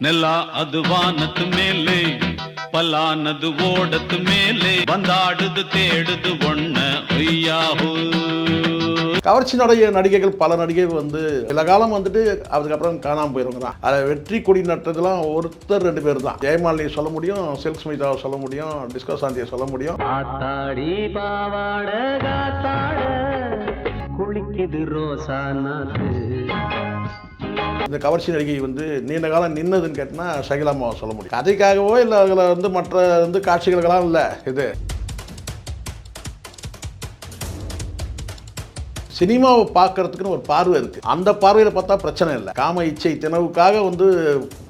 ನೆಲ ಅದು ವಾನದ ಮೇಲೆ ಪಲಾನದು ಓಡದ ಮೇಲೆ ಬಂದಾಡುದು தேடுது ஒண்ண ஒய்யாஹூ. கவர்ச்சி நடிகைகள் பல நடிகைகள் வந்து சில காலம் வந்துட்டு அதுக்கப்புறம் காணாமல் போயிருவங்க தான். அதை வெற்றி கொடி நட்டதெல்லாம் ஒருத்தர் ரெண்டு பேர் தான். ஜெயமாலினி சொல்ல முடியும், சில்க் ஸ்மிதாவை சொல்ல முடியும், டிஸ்கோ சாந்தியை சொல்ல முடியும். ஆத்தாடி பாவாட காத்தாட குளிக்குது ரோசா நாத்து. இந்த கவர்ச்சி நடிகை வந்து நீண்ட காலம் நின்னதுன்னு கேட்டினா ஷகிலாமாவை சொல்ல முடியும். கதைக்காகவோ இல்லை அதில் வந்து மற்ற வந்து காட்சிகளுக்கெல்லாம் இல்லை. இது சினிமாவை பார்க்கறதுக்குன்னு ஒரு பார்வை இருக்குது. அந்த பார்வையில் பார்த்தா பிரச்சனை இல்லை. காம இச்சை தினவுக்காக வந்து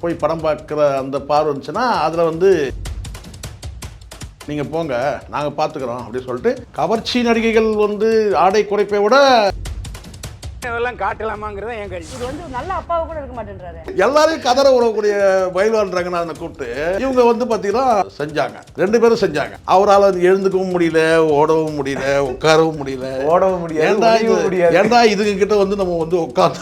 போய் படம் பார்க்குற அந்த பார்வை இருந்துச்சுன்னா அதில் வந்து நீங்கள் போங்க நாங்கள் பார்த்துக்குறோம் அப்படின்னு சொல்லிட்டு கவர்ச்சி நடிகைகள் வந்து ஆடை குறைப்பை விட இதெல்லாம் காட்டலாமாங்கிறத என் கேள்வி. இது வந்து நல்ல அப்பாவை கூட இருக்க மாட்டேன்றாரு. எல்லாரையும் கதற உறவக்கூடிய பயில்வான்றாங்கன்னு அதை கூப்பிட்டு இவங்க வந்து பார்த்தீங்கன்னா செஞ்சாங்க, ரெண்டு பேரும் செஞ்சாங்க. அவரால் அது எழுந்துக்கவும் முடியல, ஓடவும் முடியல, உட்காரவும் முடியல, ஓடவும் முடியாது. ஏன்டா இதுங்க கிட்ட வந்து நம்ம வந்து உட்காந்து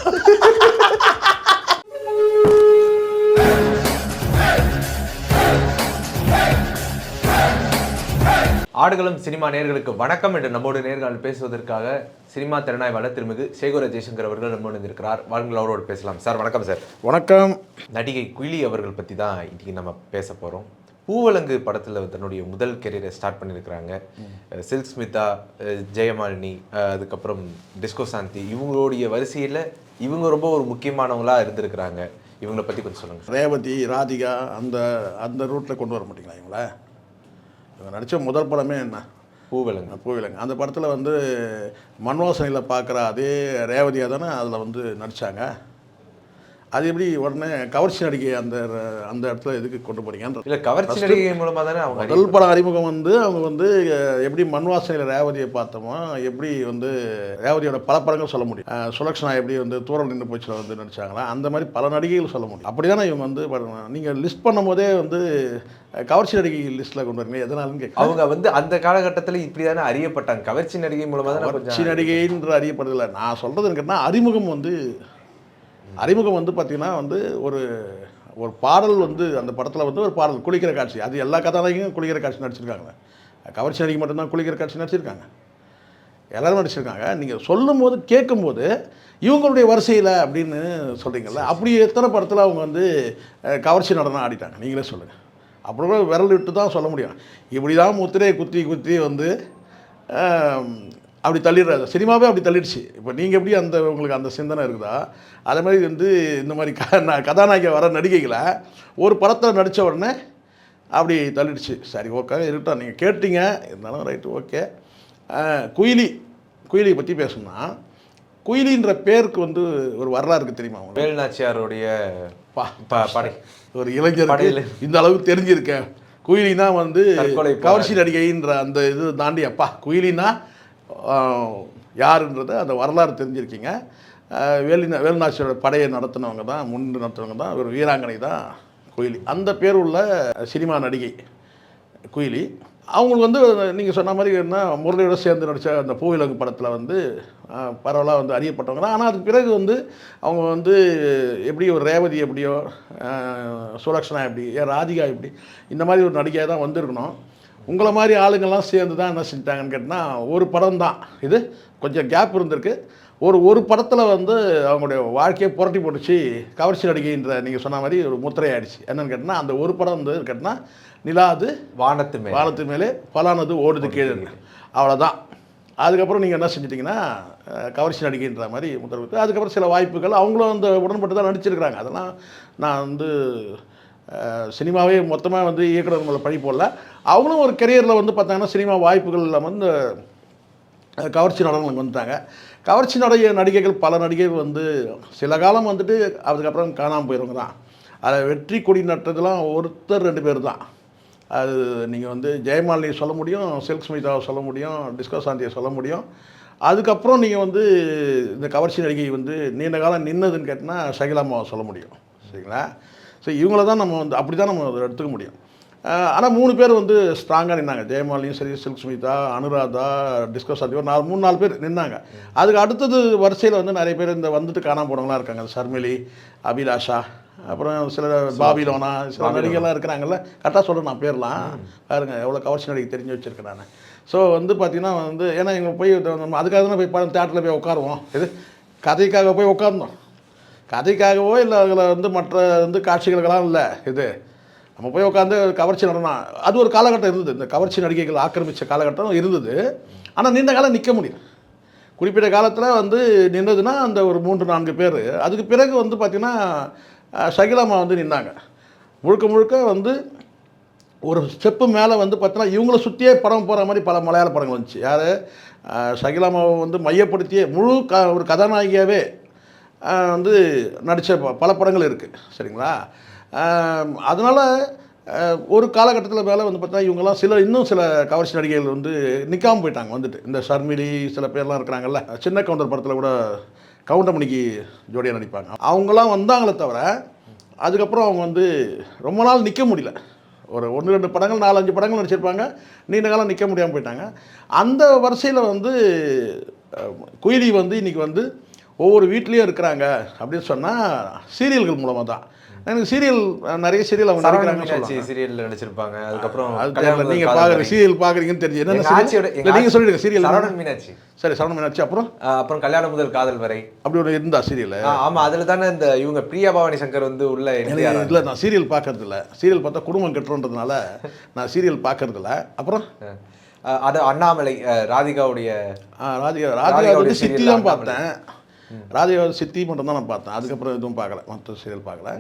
ஆடுகளம் சினிமா நேயர்களுக்கு வணக்கம் என்று நம்மோடு நேர்காணல் பேசுவதற்காக சினிமா திறனாய்வாளர் திருமிகு சேகர ஜெய்சங்கர் அவர்கள் நம்மோடு இருக்கிறார். வாருங்கள் அவரோடு பேசலாம். சார் வணக்கம். சார் வணக்கம். நடிகை குயிலி அவர்கள் பற்றி தான் இன்றைக்கி நம்ம பேச போகிறோம். பூவலங்கு படத்தில் தன்னுடைய முதல் கெரியரை ஸ்டார்ட் பண்ணியிருக்கிறாங்க. சில்க் ஸ்மிதா, ஜெயமாலினி, அதுக்கப்புறம் டிஸ்கோ சாந்தி, இவங்களுடைய வரிசையில் இவங்க ரொம்ப ஒரு முக்கியமானவங்களாக இருந்திருக்கிறாங்க. இவங்களை பற்றி கொஞ்சம் சொல்லுங்கள். ரேவதி, ராதிகா அந்த அந்த ரூட்டில் கொண்டு வர மாட்டீங்களா இவங்கள? இவங்க நடித்த முதல் படமே என்ன? பூவிலங்கு. அந்த படத்தில் வந்து மண்வாசனையில் பார்க்குற அதே ரேவதியாக தானே அதில் வந்து நடித்தாங்க. அது எப்படி உடனே கவர்ச்சி நடிகை அந்த அந்த இடத்துல எதுக்கு கொண்டு போறீங்க? இல்லை, கவர்ச்சி நடிகை மூலமாக தானே அவங்க முதல் படம் அறிமுகம் வந்து அவங்க வந்து எப்படி மண்வாசனையில் ரேவதியை பார்த்தோமோ, எப்படி வந்து ரேவதியோட பல படங்கள் சொல்ல முடியும். சுலக்ஷனா எப்படி வந்து தூரம் நின்று போச்சுல வந்து நடிச்சாங்களா, அந்த மாதிரி பல நடிகைகள் சொல்ல முடியும். அப்படி தானே இவங்க வந்து நீங்கள் லிஸ்ட் பண்ணும் போதே வந்து கவர்ச்சி நடிகை லிஸ்ட்டில் கொண்டு வரீங்க. எதனாலும் கேட்க அவங்க வந்து அந்த காலகட்டத்தில் இப்படி தானே அறியப்பட்டாங்க. கவர்ச்சி நடிகை மூலமாக தான் கவர்ச்சி நடிகைன்ற அறியப்படுறதில்லை. நான் சொல்கிறது கேட்டால் அறிமுகம் வந்து பார்த்திங்கன்னா வந்து ஒரு பாடல் வந்து அந்த படத்தில் வந்து ஒரு பாடல் குளிக்கிற காட்சி. அது எல்லா கதாநாயகியும் குளிக்கிற காட்சி நடிச்சிருக்காங்க. கவர்ச்சி நடிகை மட்டும்தான் குளிக்கிற காட்சி நடிச்சிருக்காங்க. எல்லோரும் நடிச்சிருக்காங்க. நீங்கள் சொல்லும் போது கேட்கும்போது இவங்களுடைய வரிசையில் அப்படின்னு சொல்கிறீங்கல்ல, அப்படி எத்தனை படத்தில் அவங்க வந்து கவர்ச்சி நடனம் ஆடிட்டாங்க நீங்களே சொல்லுங்கள். அப்புறம் கூட விரல் விட்டு தான் சொல்ல முடியும். இப்படி தான் முத்திரையை குத்தி வந்து அப்படி தள்ளிடுறாரு. சினிமாவே அப்படி தள்ளிடுச்சு. இப்போ நீங்கள் எப்படி உங்களுக்கு அந்த சிந்தனை இருக்குதா, அதே மாதிரி வந்து இந்த மாதிரி கதாநாயகி வர நடிகைகளை ஒரு படத்தில் நடித்த உடனே அப்படி தள்ளிடுச்சு. சரி, ஓகே இருக்கட்டும், நீங்கள் கேட்டீங்க, இருந்தாலும் ரைட்டு, ஓகே. குயிலி பற்றி பேசணும்னா, குயிலின்ற பேருக்கு வந்து ஒரு வரலாறு இருக்குது தெரியுமா? வேலுநாச்சியாருடைய படை ஒரு இளைஞர் இந்த அளவுக்கு தெரிஞ்சிருக்கேன். குயிலினா வந்து கவர்ச்சி நடிகைன்ற அந்த இது தாண்டி குயிலினா யாருன்றது அந்த வரலாறு தெரிஞ்சிருக்கீங்க. வேலுநாச்சியோட படையை நடத்தினவங்க தான், நடத்தினவங்க தான் ஒரு வீராங்கனை தான் குயிலி. அந்த பேர் உள்ள சினிமா நடிகை குயிலி. அவங்களுக்கு வந்து நீங்கள் சொன்ன மாதிரி என்ன முரளியோட சேர்ந்து நடித்த அந்த பூவிலங்கு படத்தில் வந்து பரவலாக வந்து அறியப்பட்டவங்க தான். ஆனால் அதுக்கு பிறகு வந்து அவங்க வந்து எப்படி ஒரு ரேவதி எப்படியோ, சுலக்ஷனா எப்படி, ராதிகா எப்படி, இந்த மாதிரி ஒரு நடிகையாக தான் வந்திருக்கணும். உங்களை மாதிரி ஆளுங்கள்லாம் சேர்ந்து தான் என்ன செஞ்சிட்டாங்கன்னு கேட்டால் ஒரு படம் தான் இது, கொஞ்சம் கேப் இருந்திருக்கு. ஒரு படத்தில் வந்து அவங்களுடைய வாழ்க்கையை புரட்டி போட்டுச்சு கவர்ச்சி நடிகைன்ற நீங்கள் சொன்ன மாதிரி ஒரு முத்திரை ஆயிடுச்சு. என்னென்னு கேட்டால் அந்த ஒரு படம் வந்து கேட்டால் நிலாது வானத்து மேலே பலானது ஓடுது கீழே, அவ்வளோதான். அதுக்கப்புறம் நீங்கள் என்ன செஞ்சிட்டிங்கன்னா கவர்ச்சி நடிகைன்ற மாதிரி முத்திரை. அதுக்கப்புறம் சில வாய்ப்புகள் அவங்களும் அந்த உடன்பட்டு தான் நடிச்சிருக்கிறாங்க. அதெல்லாம் நான் வந்து சினிமாவே மொத்தமாக வந்து இயக்குநர்களை பழி போடல. அவங்களும் ஒரு கெரியரில் வந்து பார்த்தாங்கன்னா சினிமா வாய்ப்புகள் இல்லாமல் வந்து கவர்ச்சி நடனங்களுக்கு வந்துட்டாங்க. கவர்ச்சி நடிகைகள் பல நடிகைகள் வந்து சில காலம் வந்துட்டு அதுக்கப்புறம் காணாமல் போயிருவங்க தான். அதை வெற்றி கொடி நட்டதெல்லாம் ஒருத்தர் ரெண்டு பேர் தான். அது நீங்கள் வந்து ஜெயமாலினி சொல்ல முடியும், சில்க் ஸ்மிதாவை சொல்ல முடியும், டிஸ்கோ சாந்தியை சொல்ல முடியும். அதுக்கப்புறம் நீங்கள் வந்து இந்த கவர்ச்சி நடிகை வந்து நீண்ட காலம் நின்னதுன்னு கேட்டால் ஷகிலாமாவை சொல்ல முடியும். சரிங்களா? ஸோ இவங்கள தான் நம்ம வந்து அப்படி தான் நம்ம அதை எடுத்துக்க முடியும். ஆனால் 3 பேர் வந்து ஸ்ட்ராங்காக நின்னாங்க. ஜெயமாலினியும் சரி, சில்க் ஸ்மிதா, அனுராதா, டிஸ்கோ சாந்தி, ஒரு 3-4 பேர் நின்னாங்க. அதுக்கு அடுத்தது வரிசையில் வந்து நிறைய பேர் இந்த வந்துட்டு காணாமல் போனவங்களாம் இருக்காங்க. சர்மிளி, அபிலாஷா, அப்புறம் சில பாபிலோனா சில நடிகர்லாம் இருக்கிறாங்கல்ல, கரெக்டாக சொல்கிறேன் நான் பேர்லாம் பாருங்க எவ்வளோ கவர்ச்சி நடிகை தெரிஞ்சு வச்சுருக்கேன் நான். ஸோ வந்து பார்த்தீங்கன்னா வந்து ஏன்னா இவங்க போய் நம்ம அதுக்காக தானே போய் படம் தேட்டரில் போய் உட்காருவோம். இது கதைக்காக போய் உட்காரணும், கதைக்காகவோ இல்லை அதில் வந்து மற்ற வந்து காட்சிகளுக்கெல்லாம் இல்லை. இது நம்ம போய் உட்காந்து கவர்ச்சி நடனம் அது ஒரு காலகட்டம் இருந்தது. இந்த கவர்ச்சி நடிகைகள் ஆக்கிரமித்த காலகட்டம் இருந்தது. ஆனால் நீண்ட காலம் நிற்க முடியும். குறிப்பிட்ட காலத்தில் வந்து நின்றதுன்னா அந்த ஒரு 3-4 பேர். அதுக்கு பிறகு வந்து பார்த்திங்கன்னா ஷகிலாமா வந்து நின்னாங்க. முழுக்க முழுக்க வந்து ஒரு ஸ்டெப்பு மேலே வந்து பார்த்தீங்கன்னா இவங்கள சுற்றியே படம் போகிற மாதிரி பல மலையாள படங்கள் வந்துச்சு. யார் ஷகிலாமாவை வந்து மையப்படுத்தியே முழு ஒரு கதாநாயகியாகவே வந்து நடித்த பல படங்கள் இருக்குது. சரிங்களா? அதனால் ஒரு காலகட்டத்தில் மேலே வந்து பார்த்தா இவங்கெல்லாம் இன்னும் சில கவர்ச்சி நடிகைகள் வந்து நிற்காமல் போயிட்டாங்க. வந்துட்டு இந்த ஷர்மிலி சில பேர்லாம் இருக்கிறாங்கல்ல, சின்ன கவுண்டர் படத்தில் கூட கவுண்டமணிக்கு ஜோடியாக நடிப்பாங்க. அவங்களாம் வந்தாங்களே தவிர அதுக்கப்புறம் அவங்க வந்து ரொம்ப நாள் நிற்க முடியல. ஒரு 1-2 படங்கள் 4-5 படங்கள் நடிச்சிருப்பாங்க, நீண்ட காலம் நிற்க முடியாமல் போயிட்டாங்க. அந்த வரிசையில் வந்து குயிலி வந்து இன்றைக்கி வந்து ஒவ்வொரு வீட்லேயும் இருக்கிறாங்க அப்படின்னு சொன்னால் சீரியல்கள் மூலமாக தான். எனக்கு சீரியல் நிறைய சீரியல் அவங்க நடிக்கிறாங்க, சீரியல்ல நடிச்சிருப்பாங்க. அதுக்கப்புறம் அது நீங்க பாக்குற சீரியல் பாக்குறீங்கன்னு தெரிஞ்சு என்ன நீங்க சொல்லிடுங்க சீரியல். சரவணன் மீனாட்சி. சரி, சரவணன் மீனாட்சி. அப்புறம் கல்யாணம் முதல் காதல் வரை அப்படி ஒரு இருந்தா சீரியல். ஆமா, அதுல தானே இந்த இவங்க பிரியா பவானி சங்கர் வந்து உள்ள. இல்லை, நான் சீரியல் பார்க்கறது இல்லை. சீரியல் பார்த்தா குடும்பம் கட்டுறதுனால நான் சீரியல் பார்க்கறது இல்லை. அப்புறம் அது அண்ணாமலை ராதிகாவுடைய ராதிகா வந்து சித்தி தான் பார்த்தேன். ராதிகா சித்தி மட்டும் தான் நான் பார்த்தேன். அதுக்கப்புறம் எதுவும் பார்க்கல, மற்ற சீரியல் பார்க்கல.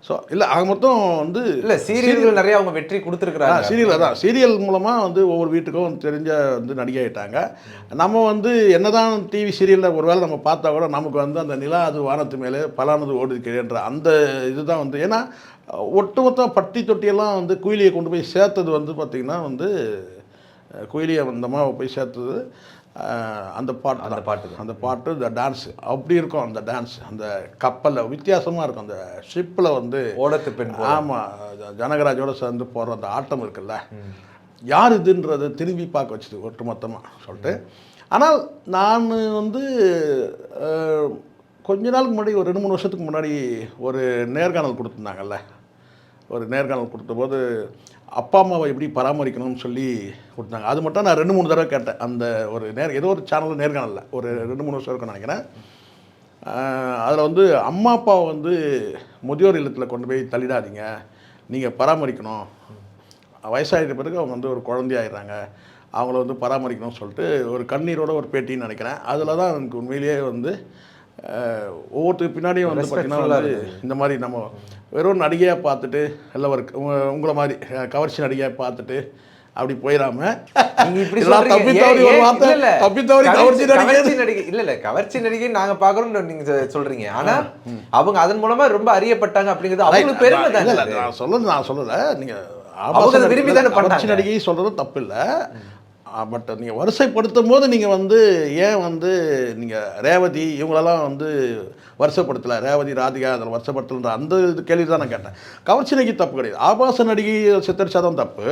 ஸோ இல்லை, ஆக மொத்தம் வந்து இல்லை சீரியல்கள் நிறைய அவங்க வெற்றி கொடுத்துருக்குறாங்க. சீரியல் தான், சீரியல் மூலமாக வந்து ஒவ்வொரு வீட்டுக்கும் தெரிஞ்ச வந்து நடிகை ஆகிட்டாங்க. நம்ம வந்து என்னதான் டிவி சீரியலில் ஒரு வேளை நம்ம பார்த்தா கூட நமக்கு வந்து அந்த நிலா அது வானத்து மேலே பலானது ஓடுதுக்கிற அந்த இதுதான் வந்து. ஏன்னா ஒட்டுமொத்த பட்டி தொட்டியெல்லாம் வந்து குயிலியை கொண்டு போய் சேர்த்தது வந்து பார்த்திங்கன்னா வந்து குயிலியை அந்த அம்மாவை போய் சேர்த்தது அந்த பாட்டு இந்த டான்ஸு அப்படி இருக்கும். அந்த டான்ஸ் அந்த கப்பலில் வித்தியாசமாக இருக்கும். அந்த ஷிப்பில் வந்து ஓடத்து பெண். ஆமாம், ஜனகராஜோட சேர்ந்து போகிற அந்த ஆட்டம் இருக்குல்ல, யார் இதுன்றது திரும்பி பார்க்க வச்சுது ஒட்டு மொத்தமாக சொல்லிட்டு. ஆனால் நான் வந்து கொஞ்ச நாளுக்கு முன்னாடி ஒரு 2-3 வருஷத்துக்கு முன்னாடி ஒரு நேர்காணல் கொடுத்துருந்தாங்கல்ல. ஒரு நேர்காணல் கொடுத்தபோது அப்பா அம்மாவை எப்படி பராமரிக்கணும்னு சொல்லி கொடுத்தாங்க. அது மட்டும் நான் 2-3 தடவை கேட்டேன். அந்த ஒரு ஏதோ ஒரு சேனலில் நேர்காணலில் ஒரு 2-3 வருஷம் இருக்குன்னு நினைக்கிறேன். அதில் வந்து அம்மா அப்பாவை வந்து முதியோர் இல்லத்தில் கொண்டு போய் தள்ளிடாதீங்க, நீங்கள் பராமரிக்கணும். வயசாகிட்ட பிறகு அவங்க வந்து ஒரு குழந்தையாயிடுறாங்க, அவங்கள வந்து பராமரிக்கணும்னு சொல்லிட்டு ஒரு கண்ணீரோட ஒரு பேட்டின்னு நினைக்கிறேன். அதில் தான் எனக்கு உண்மையிலேயே வந்து ஒவ்வொருத்தருக்கு பின்னாடியும் வந்து பார்த்திங்கன்னா வந்து இந்த மாதிரி நம்ம வெறும் நடிகையாக பார்த்துட்டு இல்லை ஒரு உங்களை மாதிரி கவர்ச்சி நடிகையாக பார்த்துட்டு அப்படி போயிடாம கவர்ச்சி நடிகை நாங்க பாக்குறோம் நீங்க சொல்றீங்க. ஆனா அவங்க அதன் மூலமா ரொம்ப அறியப்பட்டாங்க அப்படிங்கிறது அவங்களுக்கு பெருமை தான். நான் சொல்லல, நீங்க விரும்பி தானே கவர்ச்சி நடிகை சொல்றது தப்பு இல்லை. பட் நீங்கள் வரிசைப்படுத்தும் போது நீங்கள் வந்து ஏன் வந்து நீங்கள் ரேவதி இவங்களெல்லாம் வந்து வருஷப்படுத்தலை, ரேவதி ராதிகா அதில் வருஷப்படுத்தலைன்ற அந்த இது கேள்வி தான் நான் கேட்டேன். கவர்ச்சி நடிகை தப்பு கிடையாது, ஆபாச நடிகை சித்தரிச்சாதான் தப்பு.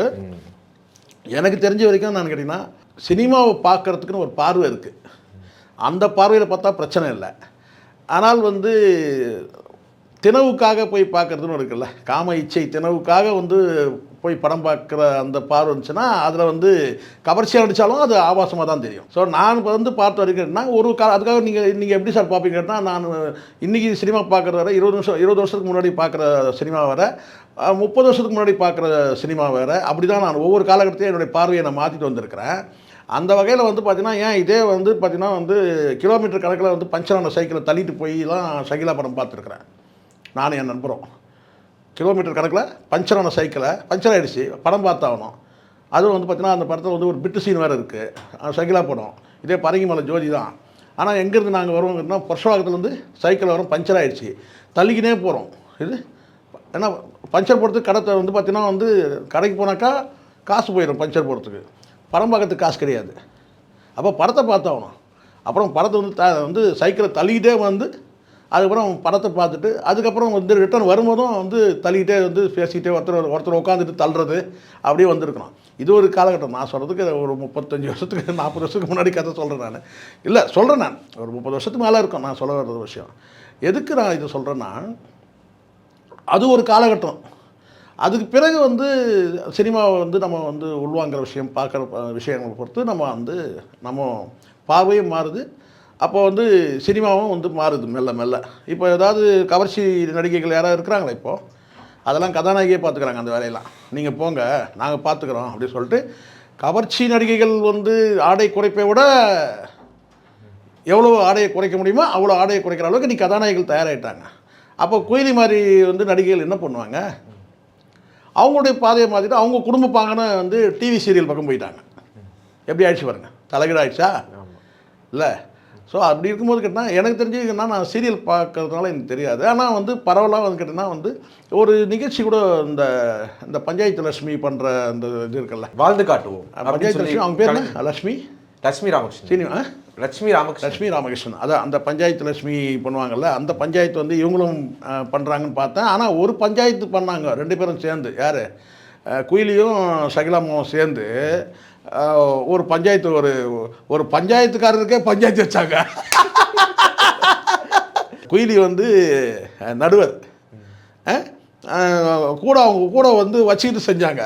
எனக்கு தெரிஞ்ச வரைக்கும் நான் கேட்டிங்கன்னா சினிமாவை பார்க்குறதுக்குன்னு ஒரு பார்வை இருக்குது. அந்த பார்வையில் பார்த்தா பிரச்சனை இல்லை. ஆனால் வந்து தினவுக்காக போய் பார்க்குறதுன்னு இருக்குல்ல, காம இச்சை தினவுக்காக வந்து போய் படம் பார்க்குற அந்த பார்வை இருந்துச்சுன்னா அதில் வந்து கவர்ச்சியாக நடித்தாலும் அது ஆபாசமாக தான் தெரியும். ஸோ நான் இப்போ வந்து பார்த்து வரைக்கும்னா அதுக்காக நீங்கள் எப்படி சார் பார்ப்பீங்க கேட்டால், நான் இன்றைக்கி சினிமா பார்க்குற வர 20 வருஷத்துக்கு முன்னாடி பார்க்குற சினிமா வர 30 வருஷத்துக்கு முன்னாடி பார்க்குற சினிமா வேறு. அப்படி தான் நான் ஒவ்வொரு காலகட்டத்தையும் என்னுடைய பார்வையை நான் மாற்றிட்டு வந்திருக்கிறேன். அந்த வகையில் வந்து பார்த்திங்கன்னா ஏன் இதே வந்து பார்த்திங்கன்னா வந்து கிலோமீட்டர் கணக்கில் வந்து பஞ்சரான சைக்கிளை தள்ளிட்டு போய்லாம் ஷகிலா படம் பார்த்துருக்குறேன். நானும் என் நண்பரும் கிலோமீட்டர் கணக்கில் பஞ்சரான சைக்கிளை பஞ்சர் ஆகிடுச்சு படம் பார்த்தாகணும். அதுவும் வந்து பார்த்திங்கன்னா அந்த படத்தில் வந்து ஒரு பிட்டு சீன் வேறு இருக்குது, ஷகிலா படம். இதே பரங்கிமலை ஜோதி தான். ஆனால் எங்கேருந்து நாங்கள் வருவோங்கன்னா புருஷவாக்கத்துலேருந்து சைக்கிள் வரும், பஞ்சர் ஆகிடுச்சு, தள்ளிக்கினே போகிறோம். இது ஏன்னா பஞ்சர் போடுறதுக்கு கடத்தை வந்து பார்த்திங்கன்னா வந்து கடைக்கு போனாக்கா காசு போயிடும் பஞ்சர் போடுறதுக்கு, படம் பார்க்கறதுக்கு காசு கிடையாது. அப்போ படத்தை பார்த்தாகணும். அப்புறம் படத்தை வந்து சைக்கிளை தள்ளிக்கிட்டே வந்து அதுக்கப்புறம் படத்தை பார்த்துட்டு அதுக்கப்புறம் வந்து ரிட்டர்ன் வரும்போதும் வந்து தள்ளிக்கிட்டே வந்து பேசிக்கிட்டே ஒருத்தர் உட்காந்துட்டு தள்ளுறது அப்படியே வந்திருக்கணும். இது ஒரு காலகட்டம். நான் சொல்கிறதுக்கு ஒரு 35 வருஷத்துக்கு 40 வருஷத்துக்கு முன்னாடி கதை சொல்கிறேன் நான். இல்லை சொல்கிறேன், நான் ஒரு 30 வருஷத்துக்கு மேலே இருக்கும் நான் சொல்ல வர்றது விஷயம். எதுக்கு நான் இது சொல்கிறேன்னா, அது ஒரு காலகட்டம். அதுக்கு பிறகு வந்து சினிமாவை வந்து நம்ம வந்து உள்வாங்கிற விஷயம், பார்க்குற விஷயங்களை பொறுத்து நம்ம பார்வையும் மாறுது. அப்போ வந்து சினிமாவும் வந்து மாறுது மெல்ல மெல்ல. இப்போ ஏதாவது கவர்ச்சி நடிகைகள் யாராவது இருக்கிறாங்களா இப்போது? அதெல்லாம் கதாநாயகியே பார்த்துக்கிறாங்க அந்த வேலையெல்லாம். நீங்கள் போங்க, நாங்கள் பார்த்துக்குறோம் அப்படின்னு சொல்லிட்டு கவர்ச்சி நடிகைகள் வந்து ஆடை குறைப்பை விட எவ்வளோ ஆடையை குறைக்க முடியுமோ அவ்வளோ ஆடையை குறைக்கிற அளவுக்கு நீ கதாநாயகிகள் தயாராகிட்டாங்க. அப்போ குயிலி மாதிரி வந்து நடிகைகள் என்ன பண்ணுவாங்க? அவங்களுடைய பாதையை மாற்றிட்டு அவங்க குடும்ப பாங்கன்னு வந்து டிவி சீரியல் பக்கம் போயிட்டாங்க. எப்படி ஆயிடுச்சு பாருங்க, தலைகீழ ஆயிடுச்சா இல்லை? ஸோ அப்படி இருக்கும்போது கேட்டால் எனக்கு தெரிஞ்சுக்கிட்டா நான் சீரியல் பார்க்கறதுனால எனக்கு தெரியாது. ஆனால் வந்து பரவலாக வந்து கேட்டிங்கன்னா வந்து ஒரு நிகழ்ச்சி கூட இந்த பஞ்சாயத்து லட்சுமி பண்ணுற அந்த இது இருக்குல்ல, வாழ்ந்து காட்டுவோம். பஞ்சாயத்து லட்சுமி, அவங்க பேர் என்ன? லட்சுமி ராமகிருஷ்ணன். லட்சுமி ராமகிருஷ்ணன். அதான் அந்த பஞ்சாயத்து லட்சுமி பண்ணுவாங்கள்ல, அந்த பஞ்சாயத்து வந்து இவங்களும் பண்ணுறாங்கன்னு பார்த்தேன். ஆனால் ஒரு பஞ்சாயத்து பண்ணாங்க 2 பேரும் சேர்ந்து. யார்? குயிலியும் ஷகிலாமாவும் சேர்ந்து ஒரு பஞ்சாயத்து, ஒரு பஞ்சாயத்துக்காரருக்கே பஞ்சாயத்து வச்சாங்க. குயிலி வந்து நடுவர், அவங்க கூட வந்து வச்சுக்கிட்டு செஞ்சாங்க.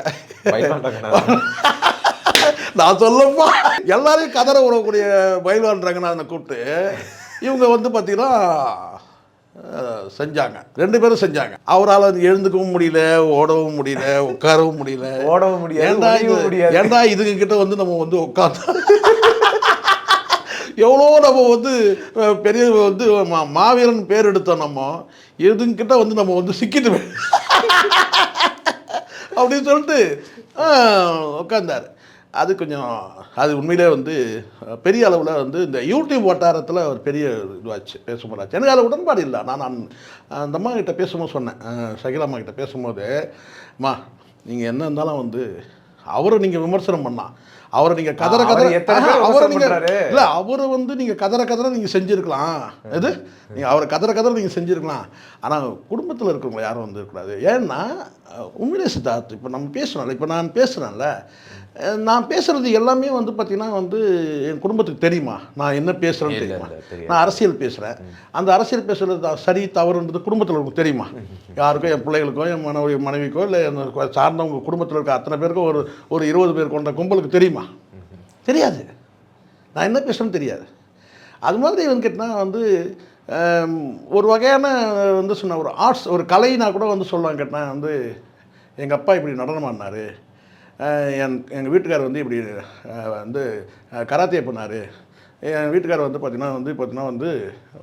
நான் சொல்லப்பா எல்லாரையும் கதற விடக்கூடிய பயில்வான்றாங்கன்னு அதை கூப்பிட்டு இவங்க வந்து பார்த்தீங்கன்னா செஞ்சாங்க. 2 பேரும் செஞ்சாங்க. அவரால் எழுந்துக்கவும் முடியல, ஓடவும் முடியல, உட்காரவும் முடியல, ஓடவும் முடியாது. ஏன்டா இதுங்க கிட்ட வந்து நம்ம வந்து உட்காந்து எவ்வளோ நம்ம வந்து பெரிய வந்து மாவீரன் பேர் எடுத்தோம். நம்ம இதுங்கிட்ட வந்து நம்ம வந்து சிக்கிட்டு அப்படின்னு சொல்லிட்டு உட்காந்தார். அது கொஞ்சம் அது உண்மையிலே வந்து பெரிய அளவில் வந்து இந்த யூடியூப் வட்டாரத்தில் ஒரு பெரிய இதுவாச்சு, பேசும்போதாச்சு. எனக்கு அதில் உடன்பாடு இல்லை. நான் அந்த அம்மா கிட்ட பேசும்போது சொன்னேன், ஷகிலா கிட்ட பேசும்போது, அம்மா நீங்கள் என்ன இருந்தாலும் வந்து அவரை நீங்கள் விமர்சனம் பண்ணலாம், அவரை நீங்கள் கதற அவரை நீங்கள் இல்லை, அவரை வந்து நீங்கள் கதற நீங்கள் செஞ்சுருக்கலாம். இது நீங்கள் அவரை கதற நீங்கள் செஞ்சுருக்கலாம். ஆனால் குடும்பத்தில் இருக்கிறவங்க யாரும் வந்து இருக்கக்கூடாது. ஏன்னா உண்மையிலே சித்தார்த், இப்போ நம்ம பேசுகிறோம்ல, இப்போ நான் பேசுகிறேன்ல, நான் பேசுகிறது எல்லாமே வந்து பார்த்திங்கன்னா வந்து என் குடும்பத்துக்கு தெரியுமா நான் என்ன பேசுகிறேன்னு தெரியுமா? நான் அரசியல் பேசுகிறேன். அந்த அரசியல் பேசுகிறது சரி தவறுன்றது குடும்பத்தில் உங்களுக்கு தெரியுமா? யாருக்கோ, என் பிள்ளைகளுக்கோ, என் மனைவிக்கோ, இல்லை சார்ந்தவங்க குடும்பத்தில் இருக்க அத்தனை பேருக்கும் ஒரு 20 பேர் கொண்ட கும்பலுக்கு தெரியுமா? தெரியாது. நான் என்ன பேசுகிறேன்னு தெரியாது. அது மாதிரி வந்து கேட்டால் வந்து ஒரு வகையான வந்து சொன்ன ஒரு ஆர்ட்ஸ், ஒரு கலைனா கூட வந்து சொல்லுவாங்க. கேட்டால் வந்து எங்கள் அப்பா இப்படி நடனம் ஆடினார், எங்கள் வீட்டுக்காரர் வந்து இப்படி வந்து கராத்தே பண்ணார், என் வீட்டுக்காரர் வந்து பார்த்திங்கன்னா வந்து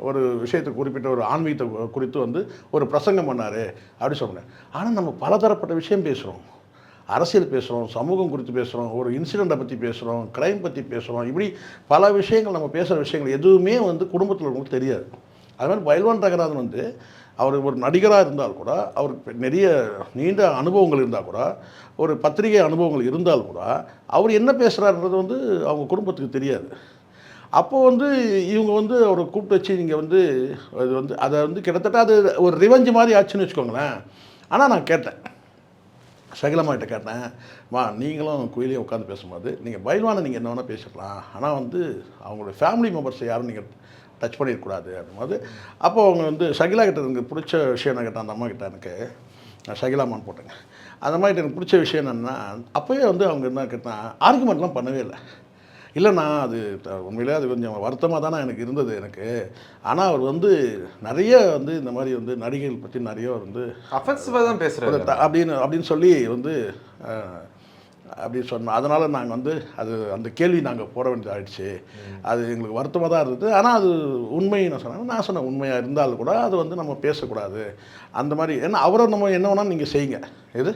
ஒரு விஷயத்தை குறிப்பிட்ட ஒரு ஆன்மீகத்தை குறித்து வந்து ஒரு பிரசங்கம் பண்ணார் அப்படி சொன்னேன். ஆனால் நம்ம பலதரப்பட்ட விஷயம் பேசுகிறோம். அரசியல் பேசுகிறோம், சமூகம் குறித்து பேசுகிறோம், ஒரு இன்சிடெண்ட்டை பற்றி பேசுகிறோம், க்ரைம் பற்றி பேசுகிறோம். இப்படி பல விஷயங்கள், நம்ம பேசுகிற விஷயங்கள் எதுவுமே வந்து குடும்பத்தில் உங்களுக்கு தெரியாது. அது மாதிரி பயில்வான் ரங்கநாதன் வந்து அவர் ஒரு நடிகராக இருந்தால் கூட, அவருக்கு நிறைய நீண்ட அனுபவங்கள் இருந்தால் கூட, ஒரு பத்திரிகை அனுபவங்கள் இருந்தால் கூட, அவர் என்ன பேசுகிறாருன்றது வந்து அவங்க குடும்பத்துக்கு தெரியாது. அப்போது வந்து இவங்க வந்து அவரை கூப்பிட்டு வச்சு நீங்கள் வந்து அது வந்து அதை வந்து கிட்டத்தட்ட அது ஒரு ரிவெஞ்சு மாதிரி ஆச்சுன்னு வச்சுக்கோங்களேன். ஆனால் நான் கேட்டேன், ஷகிலம்மாகிட்ட கேட்டேன், நீங்களும் குயிலையும் உட்காந்து பேசும்போது நீங்கள் பயில்வானை நீங்கள் என்ன வேணால் பேசிடலாம், ஆனால் வந்து அவங்களுடைய ஃபேமிலி மெம்பர்ஸை யாரும் நீங்கள் டச் பண்ணிடக்கூடாது அப்படின்போது, அப்போ அவங்க வந்து ஷகிலா கிட்ட எனக்கு பிடிச்ச விஷயம் என்ன கேட்டேன், அந்த அம்மா கிட்ட எனக்கு நான் ஷகிலாமான்னு போட்டேங்க. அந்த மாதிரி எனக்கு பிடிச்ச விஷயம் என்னென்னா, அப்போவே வந்து அவங்க என்ன கேட்டால் ஆர்குமெண்ட்லாம் பண்ணவே இல்லை. நான் அது உண்மையிலே அது கொஞ்சம் வருத்தமாக தானே எனக்கு இருந்தது எனக்கு. ஆனால் அவர் வந்து நிறைய வந்து இந்த மாதிரி வந்து நடிகைகள் பற்றி நிறைய வந்து அஃபென்சிவாக தான் பேசுகிறாரு அப்படின்னு சொல்லி வந்து அப்படி சொன்னோம். அதனால் நாங்கள் வந்து அந்த கேள்வி நாங்கள் போட வேண்டியது ஆகிடுச்சு. அது எங்களுக்கு வருத்தமாக தான் இருந்தது. ஆனால் அது உண்மையை நான் சொன்னேன் உண்மையாக இருந்தாலும் கூட அது வந்து நம்ம பேசக்கூடாது அந்த மாதிரி. ஏன்னா அவரை நம்ம என்ன வேணாலும் நீங்கள் செய்யுங்க, இது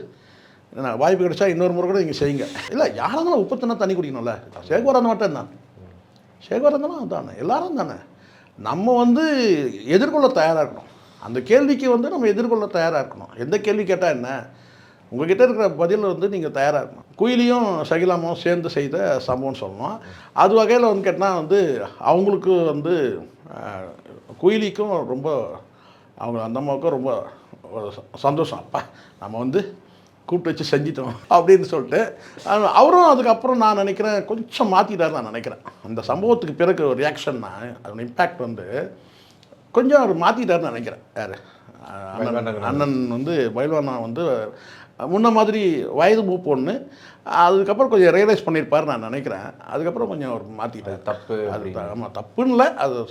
என்ன வாய்ப்பு கிடைச்சா இன்னொரு முறை கூட நீங்கள் செய்யுங்க. இல்லை யாராலும் உப்பு தின்னா தண்ணி குடிக்கணும்ல. சேகுவரன் மட்டும் தான், சேகுவரன் தானே தானே எல்லாரும் தானே. நம்ம வந்து எதிர்கொள்ள தயாராக இருக்கணும். அந்த கேள்விக்கு வந்து நம்ம எதிர்கொள்ள தயாராக இருக்கணும். எந்த கேள்வி கேட்டால் என்ன, உங்கள்கிட்ட இருக்கிற பதில் வந்து நீங்கள் தயாராக இருக்கணும். குயிலியும் ஷகிலாமாவும் சேர்ந்து செய்த சம்பவம்னு சொல்லணும். அது வகையில் வந்து கேட்டால் வந்து அவங்களுக்கு வந்து குயிலிக்கும் ரொம்ப, அவங்க அந்த அம்மாவுக்கும் ரொம்ப ஒரு சந்தோஷம். அப்பா நம்ம வந்து கூப்பிட்டு வச்சு செஞ்சிட்டோம் அப்படின்னு சொல்லிட்டு அவரும் அதுக்கப்புறம் நான் நினைக்கிறேன் கொஞ்சம் மாற்றிட்டார் நான் நினைக்கிறேன். அந்த சம்பவத்துக்கு பிறகு ஒரு ரியாக்ஷன்னா அதோட இம்பேக்ட் வந்து கொஞ்சம் அவர் மாற்றிட்டார்னு நினைக்கிறேன். யார் அண்ணன் வந்து பயில்வானா வந்து முன்ன மாதிரி வயது மூப்பு ஒன்று, அதுக்கப்புறம் கொஞ்சம் ரியலைஸ் பண்ணியிருப்பார் நான் நினைக்கிறேன். அதுக்கப்புறம் கொஞ்சம் அவர் மாற்றிட்டார். தப்பு அது ஆமாம், தப்புன்னு இல்லை, அது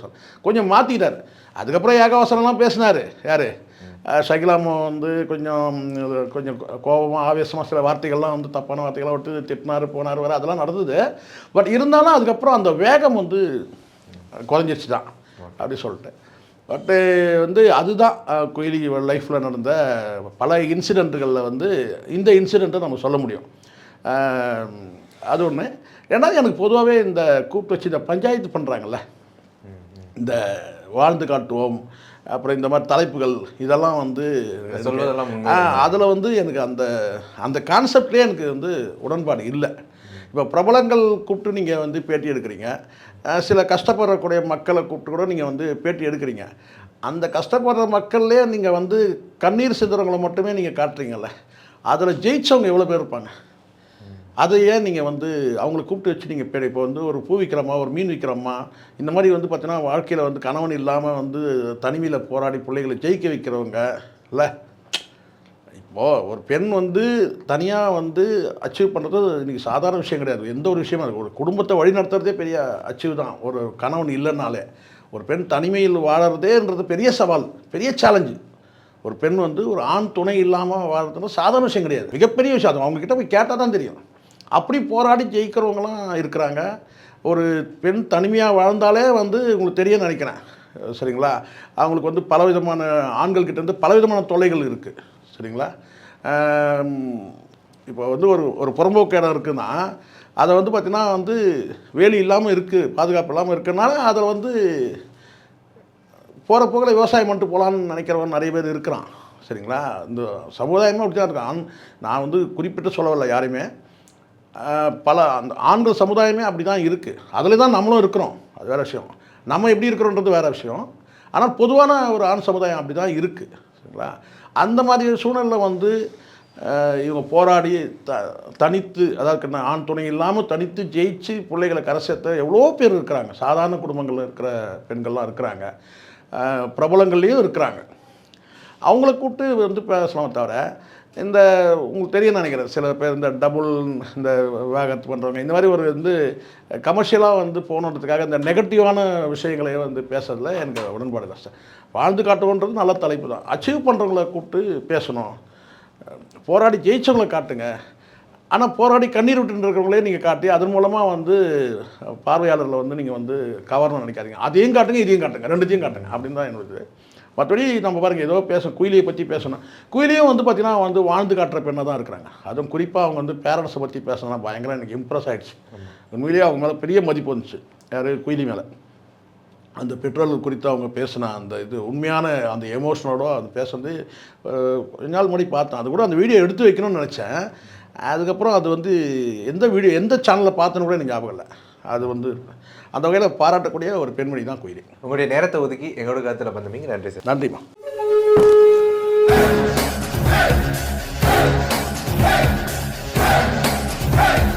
கொஞ்சம் மாற்றிட்டார். அதுக்கப்புறம் ஏகாவசனம்லாம் பேசினார். யார்? ஷகிலாமோ வந்து கொஞ்சம் கோபமாக ஆவேசமாக சில வார்த்தைகள்லாம் வந்து தப்பான வார்த்தைகள்லாம் விட்டு திட்டினார், போனார், வர அதெல்லாம் நடந்தது. பட் இருந்தாலும் அதுக்கப்புறம் அந்த வேகம் வந்து குறைஞ்சிருச்சு தான் அப்படி சொல்லிட்டு. பட்டு வந்து அதுதான் குயிலி லைஃப்பில் நடந்த பல இன்சிடெண்ட்டுகளில் வந்து இந்த இன்சிடெண்ட்டை நம்ம சொல்ல முடியும். அது ஒன்று. ரெண்டாவது, எனக்கு பொதுவாகவே இந்த கூப்பிட்டு வச்சு இந்த பஞ்சாயத்து பண்ணுறாங்கல்ல, இந்த வாழ்ந்து காட்டுவோம், அப்புறம் இந்த மாதிரி தலைப்புகள், இதெல்லாம் வந்து அதில் வந்து எனக்கு அந்த கான்செப்ட்லேயே எனக்கு வந்து உடன்பாடு இல்லை. இப்போ பிரபலங்கள் கூப்பிட்டு நீங்கள் வந்து பேட்டி எடுக்கிறீங்க, சில கஷ்டப்படக்கூடிய மக்களை கூப்பிட்டு கூட நீங்கள் வந்து பேட்டி எடுக்கிறீங்க. அந்த கஷ்டப்படுற மக்கள்லேயே நீங்கள் வந்து கண்ணீர் சிந்துறவங்களை மட்டுமே நீங்கள் காட்டுறீங்கல்ல, அதில் ஜெயிச்சவங்க எவ்வளோ பேர் இருப்பாங்க? அதை ஏன் நீங்கள் வந்து அவங்கள கூப்பிட்டு வச்சு நீங்கள் பேர் இப்போ வந்து ஒரு பூ விற்கிறோமா, ஒரு மீன் விற்கிறோமா, இந்த மாதிரி வந்து பார்த்தீங்கன்னா வாழ்க்கையில் வந்து கணவன் இல்லாமல் வந்து தனிமையில் போராடி பிள்ளைகளை ஜெயிக்க வைக்கிறவங்க இல்லை. இப்போது ஒரு பெண் வந்து தனியாக வந்து அச்சீவ் பண்ணுறது இன்றைக்கி சாதாரண விஷயம் கிடையாது. எந்த ஒரு விஷயமும் இருக்குது. ஒரு குடும்பத்தை வழி நடத்துறதே பெரிய அச்சீவ் தான். ஒரு கணவன் இல்லைன்னாலே ஒரு பெண் தனிமையில் வாழறதேன்றது பெரிய சவால், பெரிய சேலஞ்சு. ஒரு பெண் வந்து ஒரு ஆண் துணை இல்லாமல் வாழறது சாதாரண விஷயம் கிடையாது, மிகப்பெரிய விஷயம். அது அவங்கக்கிட்ட போய் கேட்டால் தான் தெரியும். அப்படி போராடி ஜெயிக்கிறவங்களாம் இருக்கிறாங்க. ஒரு பெண் தனிமையாக வாழ்ந்தாலே வந்து உங்களுக்கு தெரிய நினைக்கிறேன், சரிங்களா? அவங்களுக்கு வந்து பலவிதமான ஆண்கள்கிட்டேருந்து பலவிதமான தொல்லைகள் இருக்குது, சரிங்களா? இப்போ வந்து ஒரு புறம்போக்கு இடம் இருக்குன்னா அதை வந்து பார்த்திங்கன்னா வந்து வேலி இல்லாமல் இருக்குது, பாதுகாப்பு இல்லாமல் இருக்குனால அதில் வந்து போகிற போக்கில் விவசாயம் பண்ணிட்டு போகலான்னு நினைக்கிறவன் நிறைய பேர் இருக்கிறான், சரிங்களா? இந்த சமுதாயமே அப்படி தான் இருக்கான். நான் வந்து குறிப்பிட்டு சொல்லவில்லை யாரையுமே, பல அந்த ஆண்கள் சமுதாயமே அப்படி தான் இருக்குது. அதில் தான் நம்மளும் இருக்கிறோம், அது வேறு விஷயம். நம்ம எப்படி இருக்கிறோன்றது வேறு விஷயம். ஆனால் பொதுவான ஒரு ஆண் சமுதாயம் அப்படி தான் இருக்குது, சரிங்களா? அந்த மாதிரி சூழ்நிலை வந்து இவங்க போராடி தனித்து, அதாவது ஆண் துணை இல்லாமல் தனித்து ஜெயிச்சு பிள்ளைகளை கரை சேர்த்த எவ்வளோ பேர் இருக்கிறாங்க. சாதாரண குடும்பங்களில் இருக்கிற பெண்கள்லாம் இருக்கிறாங்க, பிரபலங்கள்லேயும் இருக்கிறாங்க. அவங்கள கூப்பிட்டு வந்து பேசலாம். தவிர இந்த உங்களுக்கு தெரியும் நினைக்கிறேன், சில பேர் இந்த டபுள் இந்த விவாகரத்து பண்ணுறவங்க இந்த மாதிரி ஒரு வந்து கமர்ஷியலாக வந்து போகணுன்றதுக்காக இந்த நெகட்டிவான விஷயங்களை வந்து பேசுறதுல எனக்கு உடன்பாடு கஷ்டம். வாழ்ந்து காட்டுவோன்றது நல்ல தலைப்பு தான். அச்சீவ் பண்ணுறவங்கள கூப்பிட்டு பேசணும், போராடி ஜெயிச்சவங்களை காட்டுங்க. ஆனால் போராடி கண்ணீர் விட்டு இருக்கிறவங்களே நீங்கள் காட்டி அதன் மூலமாக வந்து பார்வையாளர்களை வந்து நீங்கள் வந்து கவர்னு நினைக்காதீங்க. அதையும் காட்டுங்க, இதையும் காட்டுங்க, ரெண்டுத்தையும் காட்டுங்க அப்படின்னு தான் என்னோட. மற்றபடி நம்ம பாருங்கள், ஏதோ பேசணும், குயிலியை பற்றி பேசணும். குயிலியும் வந்து பார்த்திங்கன்னா வந்து வாழ்ந்து காட்டுற பெண்ணை தான் இருக்கிறாங்க. அதுவும் குறிப்பாக அவங்க வந்து பேரண்ட்ஸை பற்றி பேசணும்னா பயங்கரம் எனக்கு இம்ப்ரெஸ் ஆகிடுச்சு. உண்மையிலேயே அவங்க மேலே பெரிய மதிப்பு வந்துச்சு. யார்? குயிலி மேலே. அந்த பெற்றோர்கள் குறித்து அவங்க பேசின அந்த இது உண்மையான அந்த எமோஷனோட அது பேசுறது கொஞ்ச நாள் முன்னாடி பார்த்தேன். அது கூட அந்த வீடியோ எடுத்து வைக்கணும்னு நினச்சேன். அதுக்கப்புறம் அது வந்து எந்த சேனலில் பார்த்தேன்னு கூட எனக்கு ஞாபகம் இல்லை. அது வந்து அந்த வகையில் பாராட்டக்கூடிய ஒரு பெண்மணி தான் குயிலி. உங்களுடைய நேரத்தை ஒதுக்கி எங்களோட கருத்தில் பந்தமீங்க. நன்றி சார். நன்றிம்மா.